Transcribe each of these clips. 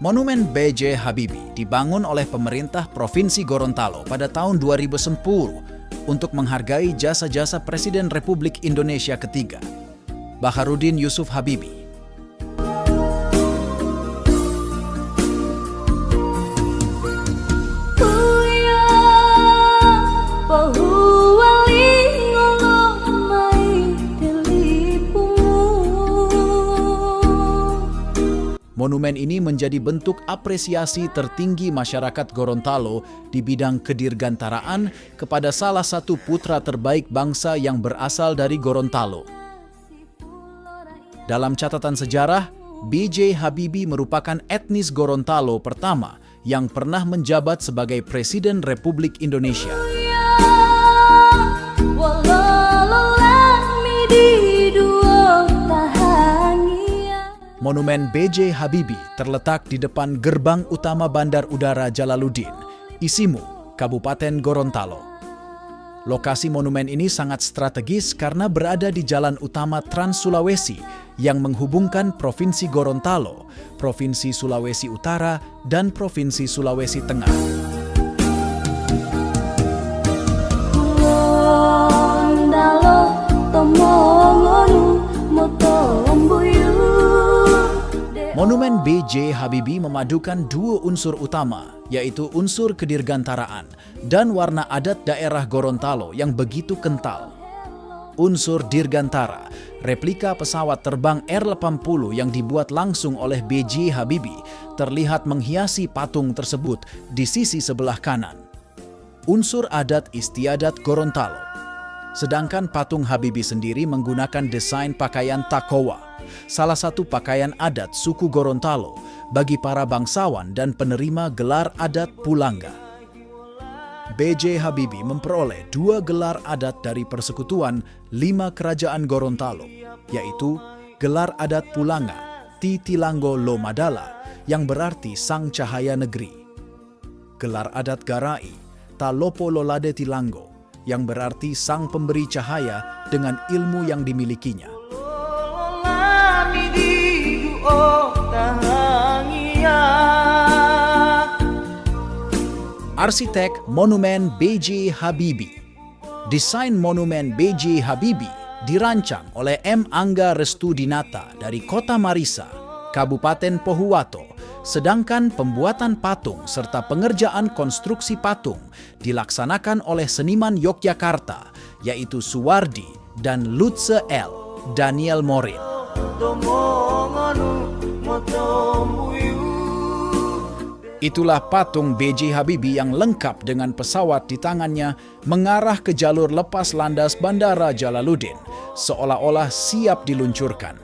Monumen B.J. Habibie dibangun oleh pemerintah Provinsi Gorontalo pada tahun 2010 untuk menghargai jasa-jasa Presiden Republik Indonesia ketiga, Baharudin Yusuf Habibie. Monumen ini menjadi bentuk apresiasi tertinggi masyarakat Gorontalo di bidang kedirgantaraan kepada salah satu putra terbaik bangsa yang berasal dari Gorontalo. Dalam catatan sejarah, B.J. Habibie merupakan etnis Gorontalo pertama yang pernah menjabat sebagai Presiden Republik Indonesia. Monumen B.J. Habibie terletak di depan gerbang utama Bandar Udara Jalaluddin, Isimu, Kabupaten Gorontalo. Lokasi monumen ini sangat strategis karena berada di jalan utama Trans Sulawesi yang menghubungkan Provinsi Gorontalo, Provinsi Sulawesi Utara, dan Provinsi Sulawesi Tengah. Monumen B.J. Habibie memadukan dua unsur utama, yaitu unsur kedirgantaraan dan warna adat daerah Gorontalo yang begitu kental. Unsur dirgantara, replika pesawat terbang R-80 yang dibuat langsung oleh B.J. Habibie, terlihat menghiasi patung tersebut di sisi sebelah kanan. Unsur adat istiadat Gorontalo. Sedangkan patung Habibie sendiri menggunakan desain pakaian takowa, salah satu pakaian adat suku Gorontalo bagi para bangsawan dan penerima gelar adat Pulangga. B.J. Habibie memperoleh 2 gelar adat dari persekutuan 5 kerajaan Gorontalo, yaitu gelar adat Pulangga, Titilanggo Lo Madala, yang berarti Sang Cahaya Negeri. Gelar adat Garai, Talopo Lolade Tilanggo, yang berarti Sang Pemberi Cahaya dengan ilmu yang dimilikinya. Arsitek Monumen B.J. Habibie. Desain Monumen B.J. Habibie dirancang oleh M. Angga Restudinata dari Kota Marissa, Kabupaten Pohuwato, sedangkan pembuatan patung serta pengerjaan konstruksi patung dilaksanakan oleh seniman Yogyakarta, yaitu Suwardi dan Lutse L. Daniel Morin. Itulah patung B.J. Habibie yang lengkap dengan pesawat di tangannya mengarah ke jalur lepas landas Bandara Jalaluddin, seolah-olah siap diluncurkan.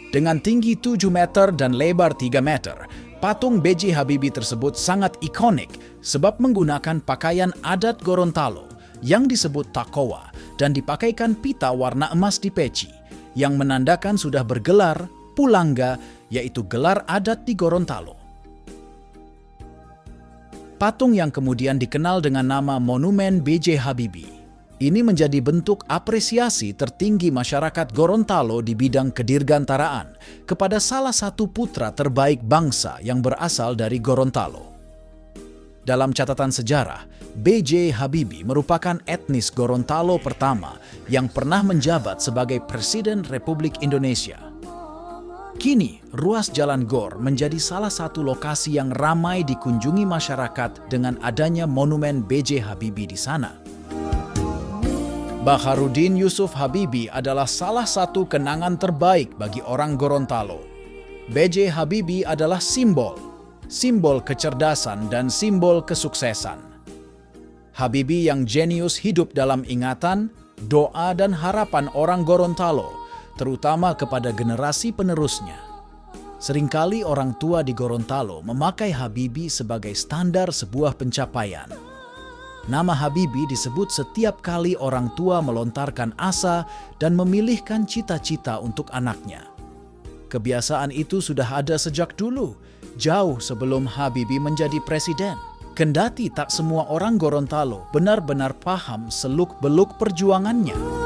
Dengan tinggi 7 meter dan lebar 3 meter, patung B.J. Habibie tersebut sangat ikonik sebab menggunakan pakaian adat Gorontalo yang disebut takowa dan dipakaikan pita warna emas di peci yang menandakan sudah bergelar Pulangga, yaitu gelar adat di Gorontalo. Patung yang kemudian dikenal dengan nama Monumen B.J. Habibie ini menjadi bentuk apresiasi tertinggi masyarakat Gorontalo di bidang kedirgantaraan kepada salah satu putra terbaik bangsa yang berasal dari Gorontalo. Dalam catatan sejarah, B.J. Habibie merupakan etnis Gorontalo pertama yang pernah menjabat sebagai Presiden Republik Indonesia. Kini, ruas Jalan Gor menjadi salah satu lokasi yang ramai dikunjungi masyarakat dengan adanya Monumen B.J. Habibie di sana. Baharudin Yusuf Habibie adalah salah satu kenangan terbaik bagi orang Gorontalo. B.J. Habibie adalah simbol kecerdasan dan simbol kesuksesan. Habibie yang jenius hidup dalam ingatan, doa dan harapan orang Gorontalo, terutama kepada generasi penerusnya. Seringkali orang tua di Gorontalo memakai Habibie sebagai standar sebuah pencapaian. Nama Habibie disebut setiap kali orang tua melontarkan asa dan memilihkan cita-cita untuk anaknya. Kebiasaan itu sudah ada sejak dulu, jauh sebelum Habibie menjadi presiden. Kendati tak semua orang Gorontalo benar-benar paham seluk-beluk perjuangannya.